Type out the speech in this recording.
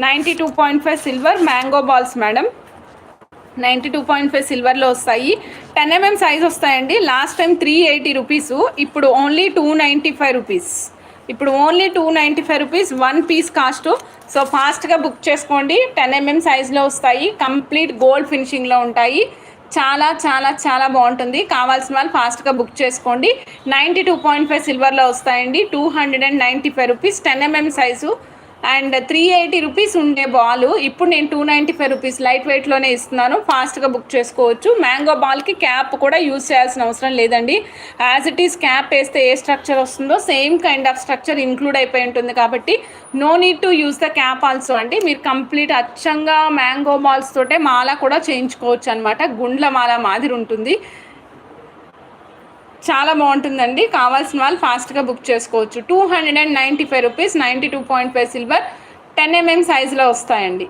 92.5 silver mango balls madam. 92.5 సిల్వర్లో వస్తాయి. 10 mm size వస్తాయండి. లాస్ట్ టైం 380 రూపీస్, ఇప్పుడు ఓన్లీ 295 రూపీస్. ఇప్పుడు only 295 rupees 1 piece cost. So ఫాస్ట్గా బుక్ చేసుకోండి. 10 mm సైజ్లో వస్తాయి. కంప్లీట్ గోల్డ్ ఫినిషింగ్లో ఉంటాయి. చాలా చాలా చాలా బాగుంటుంది. కావాల్సిన వాళ్ళు ఫాస్ట్గా బుక్ చేసుకోండి. 92.5 సిల్వర్లో వస్తాయండి. 295 rupees 10 mm size and 380 rupees ఉండే బాల్ ఇప్పుడు నేను 295 రూపీస్ లైట్ వెయిట్లోనే ఇస్తున్నాను. ఫాస్ట్గా బుక్ చేసుకోవచ్చు. మ్యాంగో బాల్కి క్యాప్ కూడా యూజ్ చేయాల్సిన అవసరం లేదండి. యాజ్ ఇట్ ఈస్ క్యాప్ వేస్తే ఏ స్ట్రక్చర్ వస్తుందో same kind of structure include అయిపోయి ఉంటుంది కాబట్టి no need to use the cap also అండి. మీరు కంప్లీట్ అచ్చంగా మ్యాంగో బాల్స్ తోటే మాల కూడా చేయించుకోవచ్చు అనమాట. గుండ్ల మాల మాదిరి ఉంటుంది. చాలా బాగుంటుందండి. కావాల్సిన వాళ్ళు ఫాస్ట్గా బుక్ చేసుకోవచ్చు. 295 రూపీస్ 92.5 సిల్వర్ 10 mm సైజులో వస్తాయండి.